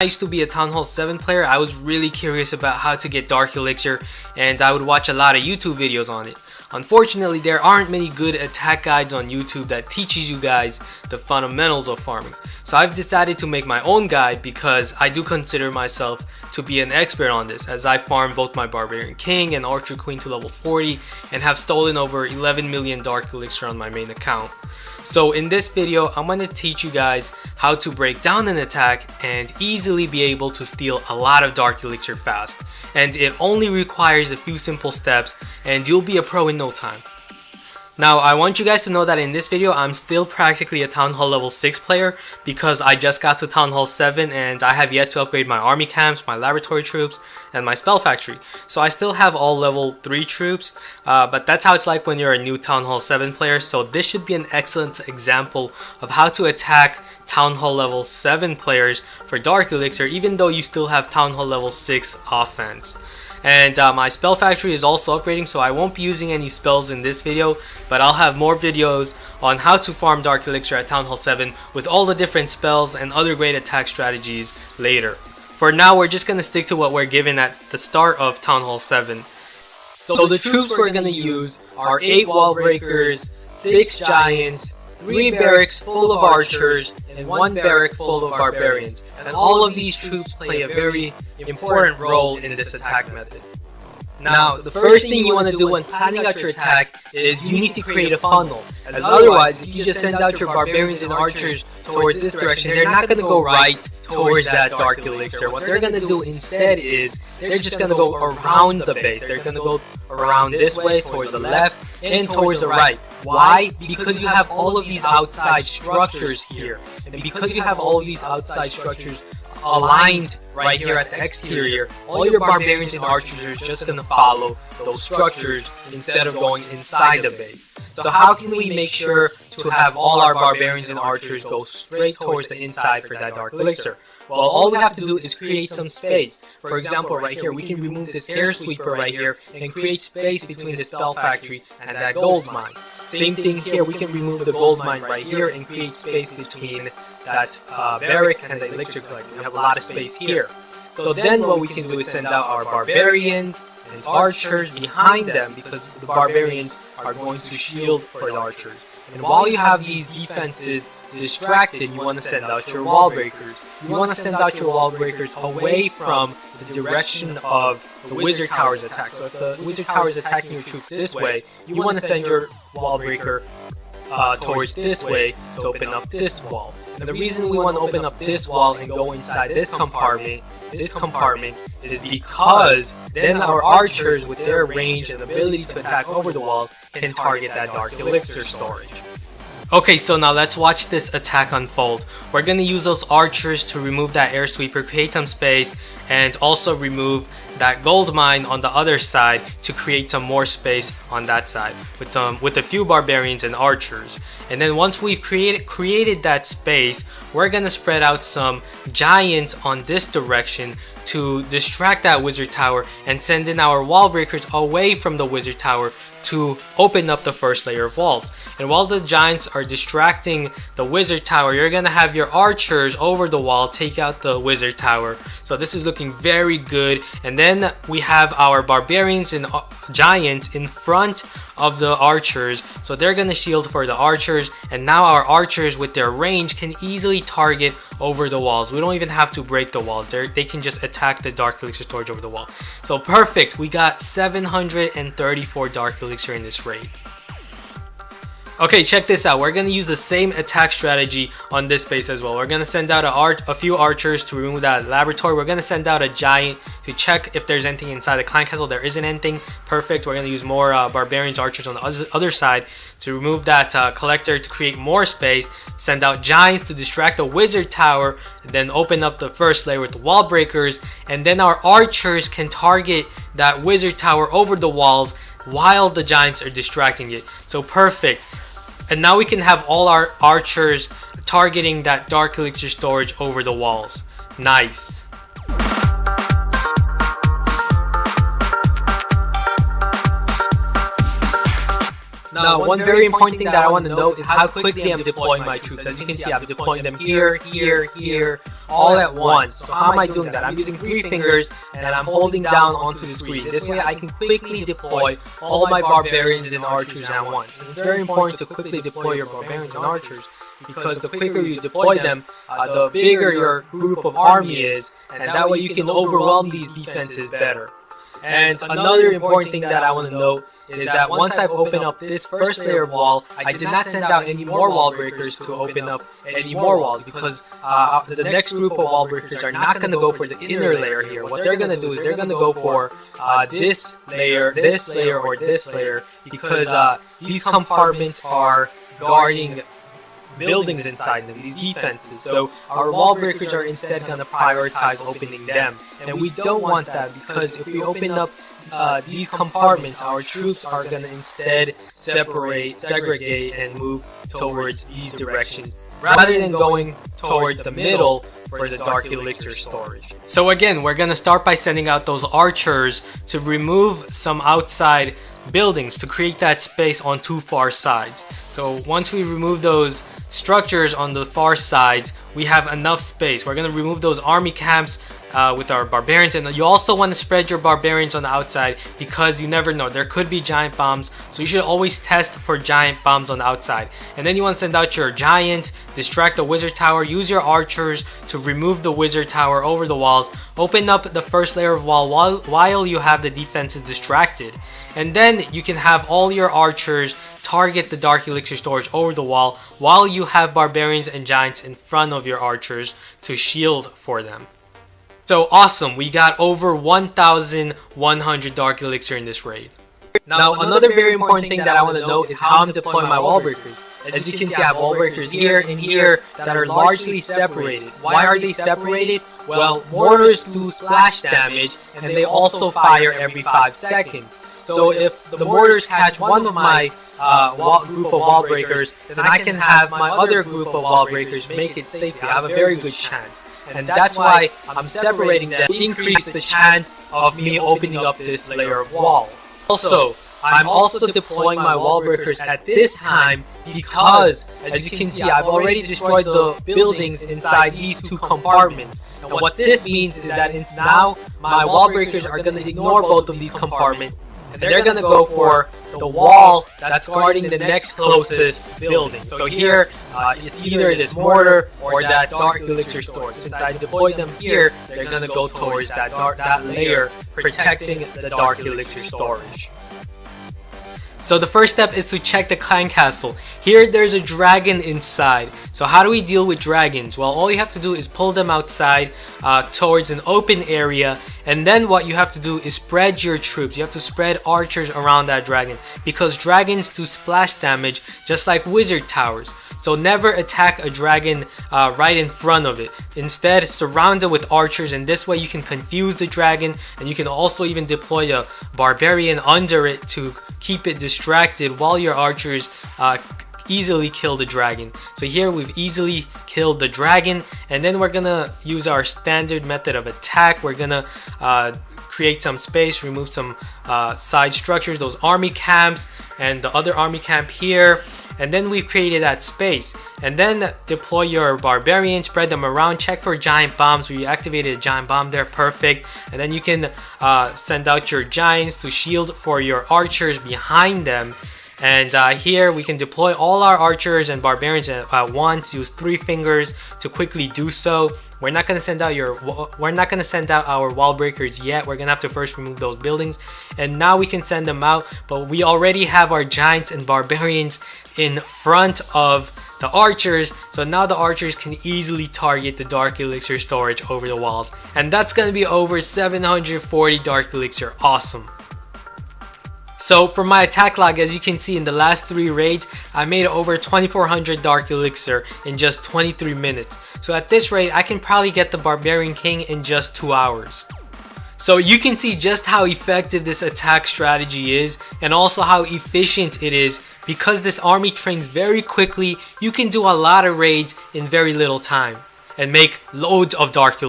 I used to be a TownHall 7 player. I was really curious about how to get Dark Elixir, and I would watch a lot of YouTube videos on it. Unfortunately, there aren't many good attack guides on YouTube that teaches you guys the fundamentals of farming. So I've decided to make my own guide because I do consider myself to be an expert on this, as I farmed both my Barbarian King and Archer Queen to level 40 and have stolen over 11 million Dark Elixir on my main account. So in this video, I'm going to teach you guys how to break down an attack and easily be able to steal a lot of Dark Elixir fast. And it only requires a few simple steps and you'll be a pro in no time. Now, I want you guys to know that in this video, I'm still practically a TownHall level 6 player because I just got to TownHall 7 and I have yet to upgrade my army camps, my laboratory troops, and my spell factory. So I still have all level 3 troops, but that's how it's like when you're a new TownHall 7 player. So this should be an excellent example of how to attack TownHall level 7 players for Dark Elixir, even though you still have TownHall level 6 offense. And my spell factory is also upgrading, so I won't be using any spells in this video, but I'll have more videos on how to farm Dark Elixir at TownHall 7 with all the different spells and other great attack strategies later. For now, we're just going to stick to what we're given at the start of TownHall 7. So the troops we're going to use are 8 wall breakers, 6 giants, 3 barracks full of archers, and 1 barrack full of barbarians. And all of these troops play a very important role in this attack method. Now, the first thing you want to do when planning out your attack is you need to create a funnel. As otherwise, if you just send out your barbarians and archers towards this direction, they're not going to go right towards that Dark Elixir. What they're going to do instead is they're just going to go around the base. They're going to go around this way, towards the left, and towards the right. Why? Because you have all of these outside structures here. And because you have all of these outside structures aligned right here at the exterior, all your barbarians and archers are just going to follow those structures instead of going inside the base. So how can we make sure to have all our barbarians and archers go straight towards the inside for that Dark Elixir? Well, all we have to do is create some space. For example, right here, we can remove this air sweeper right here and create space between the spell factory and that gold mine. Same thing here, we can remove the gold mine right here and create space between that barrack and the elixir collector. We have a lot of space here. So then what we can do is send out our barbarians and archers behind them, because the barbarians are going to shield for the archers. And while you have these defenses distracted, you want to send out your wall breakers. You want to send out your wall breakers away from the direction of the wizard tower's attack. So if the wizard tower is attacking your troops this way, you want to send your wall breaker towards this way to open up this wall. And the reason we want to open up this wall and go inside this compartment is because then our archers, with their range and ability to attack over the walls, can target that Dark Elixir storage. Okay, so now let's watch this attack unfold. We're going to use those archers to remove that air sweeper, create some space, and also remove that gold mine on the other side to create some more space on that side with a few barbarians and archers. And then once we've created that space, we're going to spread out some giants on this direction to distract that wizard tower and send in our wall breakers away from the wizard tower to open up the first layer of walls. And while the giants are distracting the wizard tower, you're gonna have your archers over the wall take out the wizard tower. So this is looking very good. And then we have our barbarians and giants in front of the archers, so they're gonna shield for the archers. And now our archers with their range can easily target over the walls. We don't even have to break the walls. They can just attack the Dark Elixir storage over the wall. So perfect, we got 734 Dark Elixir in this raid. Okay, check this out. We're going to use the same attack strategy on this base as well. We're going to send out a few archers to remove that laboratory. We're going to send out a giant to check if there's anything inside the clan castle. There isn't anything. Perfect. We're going to use more barbarians, archers on the other side to remove that collector to create more space. Send out giants to distract the wizard tower, then open up the first layer with the wall breakers. And then our archers can target that wizard tower over the walls while the giants are distracting it. So perfect. And now we can have all our archers targeting that Dark Elixir storage over the walls. Nice. Now, one very important thing that I want to note is how quickly I'm deploying my troops. As you can see, I'm deploying them here, here, here, all at once. So how am I doing that? I'm using 3 fingers and I'm holding down onto the screen. This way I can quickly deploy all my barbarians and archers at once. And it's very important to quickly deploy your barbarians and archers, because the quicker you deploy them, the bigger your group of army is, and that way you can overwhelm these defenses better. And another important thing that I want to note is that once I've opened up this first layer of wall, I did not send out any more wall breakers to open up any more walls, because the next group of wall breakers are not going to go for the inner layer here. What they're going to do is they're going to go for this layer, or this layer, because these compartments are guarding buildings inside them, these defenses. So our wall breakers are instead going to prioritize opening them, and we don't want that, because if we open up these compartments, our troops are going to instead segregate and move towards these directions rather than going towards the middle for the Dark Elixir storage. So again, we're going to start by sending out those archers to remove some outside buildings to create that space on 2 far sides. So once we remove those structures on the far sides, we have enough space. We're going to remove those army camps with our barbarians, and you also want to spread your barbarians on the outside, because you never know, there could be giant bombs, so you should always test for giant bombs on the outside. And then you want to send out your giants, distract the wizard tower, use your archers to remove the wizard tower over the walls, open up the first layer of wall while you have the defenses distracted, and then you can have all your archers target the Dark Elixir storage over the wall while you have barbarians and giants in front of your archers to shield for them. So awesome, we got over 1,100 Dark Elixir in this raid. Now another very important thing that I want to note is how I'm deploying my wall breakers. As you can see, I have wall breakers here and here that are largely separated. Why are they separated? Well, mortars do splash damage, and they also fire every 5 seconds. So if the mortars catch one of my group of wall breakers, then I can have my other group of wall breakers make it safely. I have a very good chance. And that's why I'm separating them to increase the chance of me opening up this layer of wall. Also, I'm also deploying my wall breakers at this time because, as you can see, I've already destroyed the buildings inside these 2 compartments. And what this means is that now my wall breakers are going to ignore both of these compartments, and they're going to go for the wall that's guarding the next closest building. So here, it's either this mortar or that Dark Elixir storage. Since I deployed them here, they're going to go towards that layer protecting the Dark Elixir storage. So the first step is to check the clan castle. Here there's a dragon inside. So how do we deal with dragons? Well, all you have to do is pull them outside towards an open area, and then what you have to do is spread your troops. You have to spread archers around that dragon, because dragons do splash damage just like wizard towers. So never attack a dragon right in front of it. Instead, surround it with archers, and this way you can confuse the dragon, and you can also even deploy a barbarian under it to keep it distracted while your archers easily kill the dragon. So here we've easily killed the dragon, and then we're gonna use our standard method of attack. We're gonna create some space, remove some side structures, those army camps and the other army camp here, and then we've created that space. And then deploy your barbarians, spread them around, check for giant bombs. We activated a giant bomb there, perfect. And then you can send out your giants to shield for your archers behind them. And here we can deploy all our archers and barbarians at once. Use 3 fingers to quickly do so. We're not gonna send out our wall breakers yet. We're gonna have to first remove those buildings, and now we can send them out. But we already have our giants and barbarians in front of the archers, so now the archers can easily target the Dark Elixir storage over the walls. And that's gonna be over 740 Dark Elixir. Awesome. So for my attack log, as you can see, in the last 3 raids, I made over 2400 Dark Elixir in just 23 minutes. So at this rate, I can probably get the Barbarian King in just 2 hours. So you can see just how effective this attack strategy is, and also how efficient it is. Because this army trains very quickly, you can do a lot of raids in very little time and make loads of Dark Elixir.